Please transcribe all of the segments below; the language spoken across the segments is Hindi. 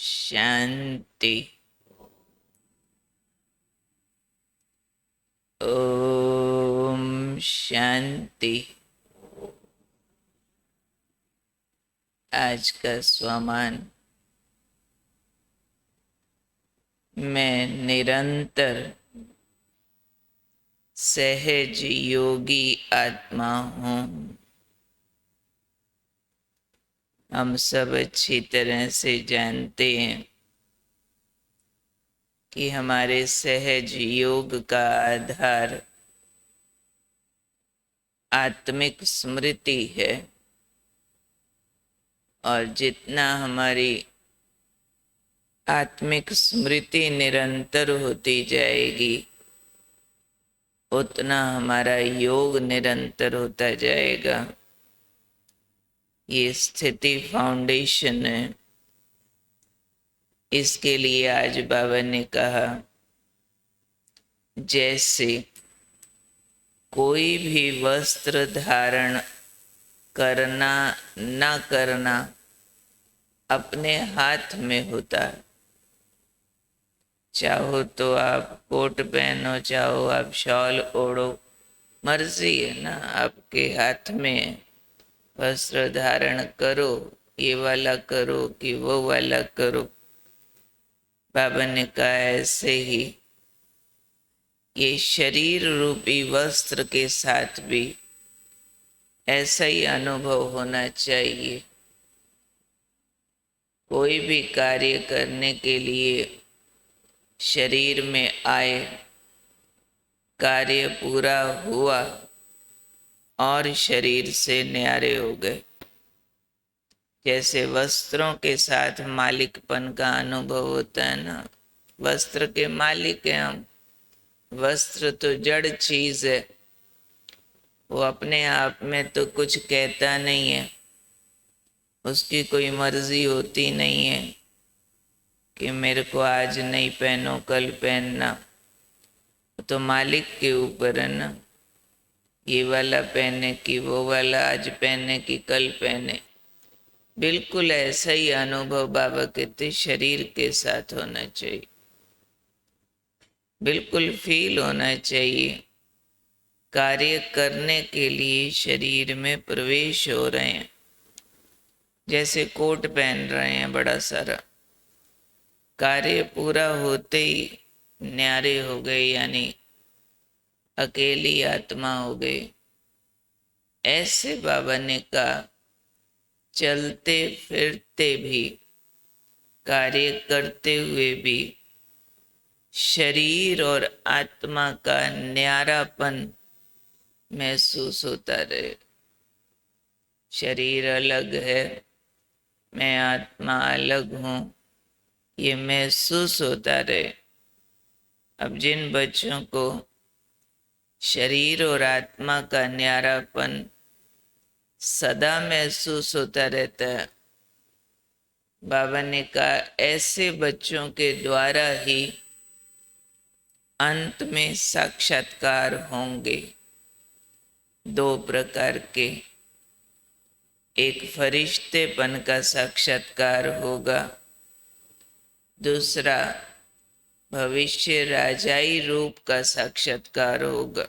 शांति। ओम शांति। आज का स्वमान। मैं निरंतर सहज योगी आत्मा हूँ। हम सब अच्छी तरह से जानते हैं कि हमारे सहज योग का आधार आत्मिक स्मृति है, और जितना हमारी आत्मिक स्मृति निरंतर होती जाएगी उतना हमारा योग निरंतर होता जाएगा। ये स्थिति फाउंडेशन है। इसके लिए आज बाबा ने कहा, जैसे कोई भी वस्त्र धारण करना न करना अपने हाथ में होता है। चाहो तो आप कोट पहनो, चाहो आप शॉल ओढ़ो, मर्जी है ना, आपके हाथ में। वस्त्र धारण करो, ये वाला करो कि वो वाला करो। बाबा ने कहा ऐसे ही ये शरीर रूपी वस्त्र के साथ भी ऐसा ही अनुभव होना चाहिए। कोई भी कार्य करने के लिए शरीर में आए, कार्य पूरा हुआ और शरीर से न्यारे हो गए। जैसे वस्त्रों के साथ मालिकपन का अनुभव होता है ना, वस्त्र के मालिक हैं हम। वस्त्र तो जड़ चीज है, वो अपने आप में तो कुछ कहता नहीं है, उसकी कोई मर्जी होती नहीं है कि मेरे को आज नहीं पहनो कल पहनना। तो मालिक के ऊपर है ना, ये वाला पहने कि वो वाला आज पहने कि कल पहने। बिल्कुल ऐसा ही अनुभव बाबा कहते शरीर के साथ होना चाहिए। बिल्कुल फील होना चाहिए कार्य करने के लिए शरीर में प्रवेश हो रहे हैं। जैसे कोट पहन रहे हैं बड़ा सारा, कार्य पूरा होते ही न्यारे हो गए, यानी अकेली आत्मा हो गई। ऐसे बाबा ने कहा चलते फिरते भी, कार्य करते हुए भी शरीर और आत्मा का न्यारापन महसूस होता रहे। शरीर अलग है, मैं आत्मा अलग हूँ, ये महसूस होता रहे। अब जिन बच्चों को शरीर और आत्मा का न्यारापन सदा महसूस होता रहता है, बाबा ने कहा ऐसे बच्चों के द्वारा ही अंत में साक्षात्कार होंगे। दो प्रकार के, एक फरिश्तेपन का साक्षात्कार होगा, दूसरा भविष्य राजाई रूप का साक्षात्कार होगा।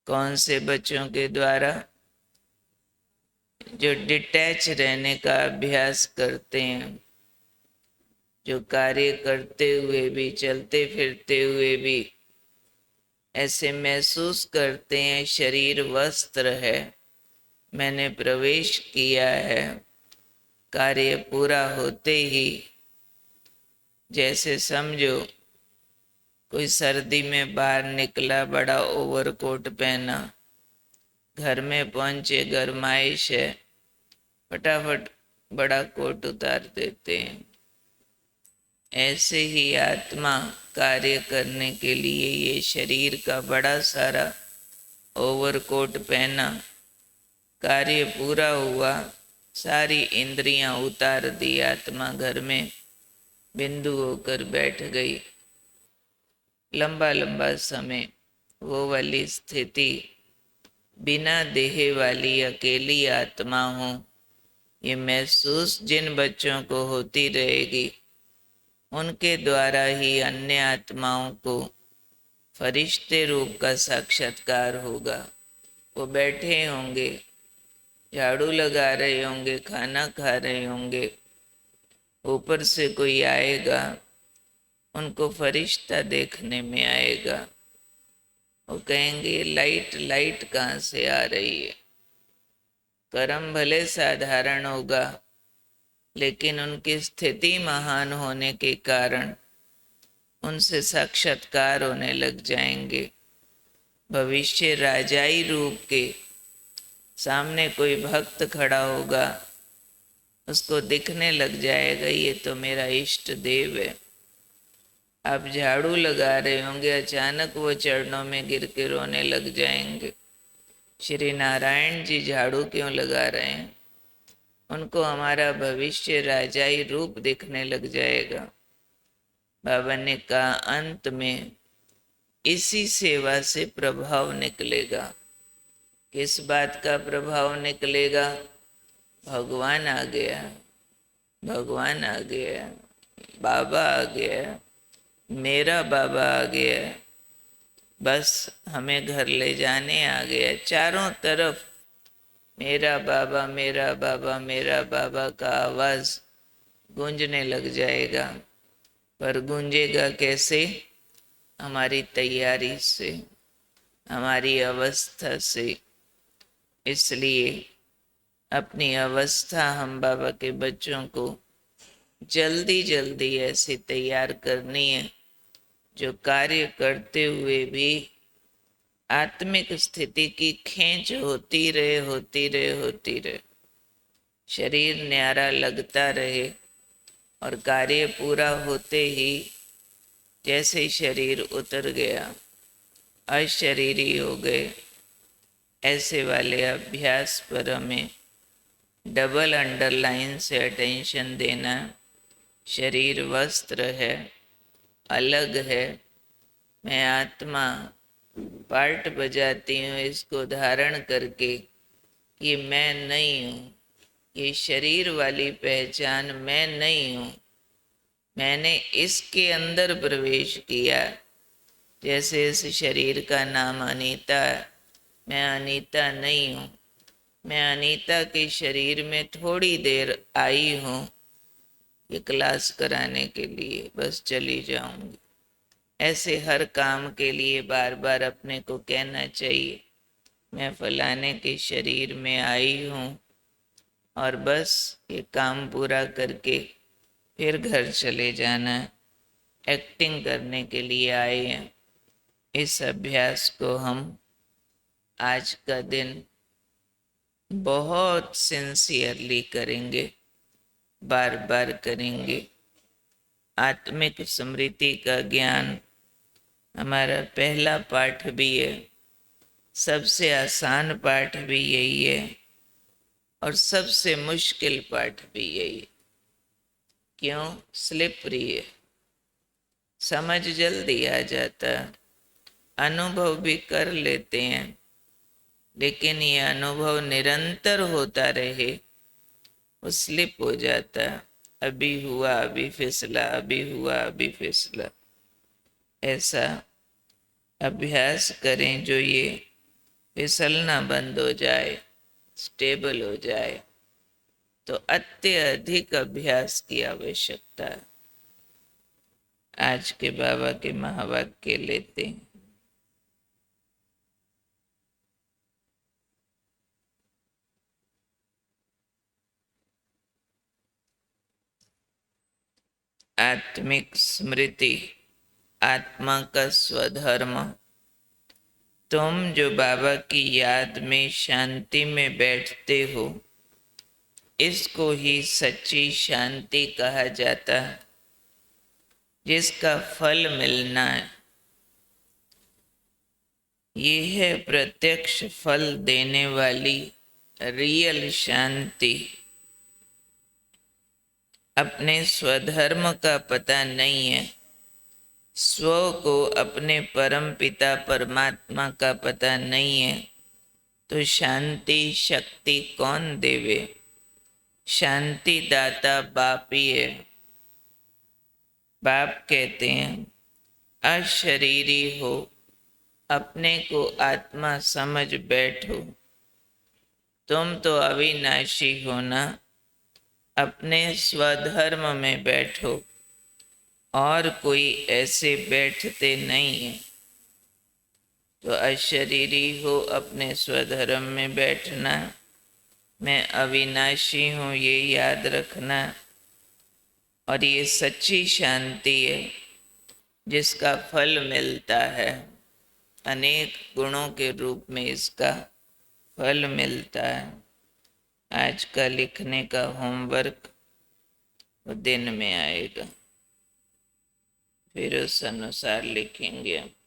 कौन से बच्चों के द्वारा? जो डिटैच रहने का अभ्यास करते हैं, जो कार्य करते हुए भी, चलते फिरते हुए भी ऐसे महसूस करते हैं शरीर वस्त्र है, मैंने प्रवेश किया है। कार्य पूरा होते ही, जैसे समझो कोई सर्दी में बाहर निकला, बड़ा ओवरकोट पहना, घर में पहुंचे गरमाइश है, फटाफट बड़ा कोट उतार देते हैं। ऐसे ही आत्मा कार्य करने के लिए ये शरीर का बड़ा सारा ओवरकोट पहना, कार्य पूरा हुआ, सारी इंद्रियां उतार दी, आत्मा घर में बिंदु होकर बैठ गई। लंबा लंबा समय वो वाली स्थिति, बिना देह वाली अकेली आत्मा हूँ, ये महसूस जिन बच्चों को होती रहेगी, उनके द्वारा ही अन्य आत्माओं को फरिश्ते रूप का साक्षात्कार होगा। वो बैठे होंगे, झाड़ू लगा रहे होंगे, खाना खा रहे होंगे, ऊपर से कोई आएगा, उनको फरिश्ता देखने में आएगा। वो कहेंगे लाइट लाइट कहाँ से आ रही है। कर्म भले साधारण होगा, लेकिन उनकी स्थिति महान होने के कारण उनसे साक्षात्कार होने लग जाएंगे। भविष्य राजाई रूप के सामने कोई भक्त खड़ा होगा, उसको दिखने लग जाएगा ये तो मेरा इष्ट देव है। आप झाड़ू लगा रहे होंगे, अचानक वो चरणों में गिर के रोने लग जाएंगे। श्री नारायण जी झाड़ू क्यों लगा रहे हैं? उनको हमारा भविष्य राजाई रूप दिखने लग जाएगा। बाबा ने कहा अंत में इसी सेवा से प्रभाव निकलेगा। किस बात का प्रभाव निकलेगा? भगवान आ गया, भगवान आ गया, बाबा आ गया, मेरा बाबा आ गया, बस हमें घर ले जाने आ गया। चारों तरफ मेरा बाबा मेरा बाबा मेरा बाबा का आवाज गूंजने लग जाएगा। पर गूंजेगा कैसे? हमारी तैयारी से, हमारी अवस्था से। इसलिए अपनी अवस्था हम बाबा के बच्चों को जल्दी जल्दी ऐसी तैयार करनी है, जो कार्य करते हुए भी आत्मिक स्थिति की खींच होती रहे, होती रहे, होती रहे। शरीर न्यारा लगता रहे और कार्य पूरा होते ही जैसे शरीर उतर गया, अशरीरी हो गए, ऐसे वाले अभ्यास पर हमें डबल अंडरलाइन से अटेंशन देना। शरीर वस्त्र है, अलग है, मैं आत्मा पार्ट बजाती हूँ इसको धारण करके, ये मैं नहीं हूँ, ये शरीर वाली पहचान मैं नहीं हूँ। मैंने इसके अंदर प्रवेश किया। जैसे इस शरीर का नाम अनीता है, मैं अनीता नहीं हूँ। मैं अनीता के शरीर में थोड़ी देर आई हूँ ये क्लास कराने के लिए, बस चली जाऊंगी। ऐसे हर काम के लिए बार बार अपने को कहना चाहिए, मैं फलाने के शरीर में आई हूँ और बस ये काम पूरा करके फिर घर चले जाना है। एक्टिंग करने के लिए आए हैं। इस अभ्यास को हम आज का दिन बहुत सिंसियरली करेंगे, बार बार करेंगे। आत्मिक स्मृति का ज्ञान हमारा पहला पाठ भी है, सबसे आसान पाठ भी यही है और सबसे मुश्किल पाठ भी यही है। क्यों? स्लिपरी है, समझ जल्दी आ जाता, अनुभव भी कर लेते हैं, लेकिन ये अनुभव निरंतर होता रहे वो स्लिप हो जाता। अभी हुआ अभी फिसला, अभी हुआ अभी फिसला। ऐसा अभ्यास करें जो ये फिसलना बंद हो जाए, स्टेबल हो जाए। तो अत्यधिक अभ्यास की आवश्यकता है। आज के बाबा के महावाक्य लेते हैं। आत्मिक स्मृति, आत्मा का स्वधर्म। तुम जो बाबा की याद में शांति में बैठते हो, इसको ही सच्ची शांति कहा जाता है, जिसका फल मिलना है। ये है प्रत्यक्ष फल देने वाली रियल शांति। अपने स्वधर्म का पता नहीं है, स्व को अपने परम पिता परमात्मा का पता नहीं है, तो शांति शक्ति कौन देवे? शांति दाता बाप ही है। बाप कहते हैं अशरीरी हो, अपने को आत्मा समझ बैठो। तुम तो अविनाशी हो ना, अपने स्वधर्म में बैठो। और कोई ऐसे बैठते नहीं है। तो अशरीरी हो, अपने स्वधर्म में बैठना। मैं अविनाशी हूँ, ये याद रखना। और ये सच्ची शांति है जिसका फल मिलता है। अनेक गुणों के रूप में इसका फल मिलता है। आज का लिखने का होमवर्क दिन में आएगा, फिर उस अनुसार लिखेंगे।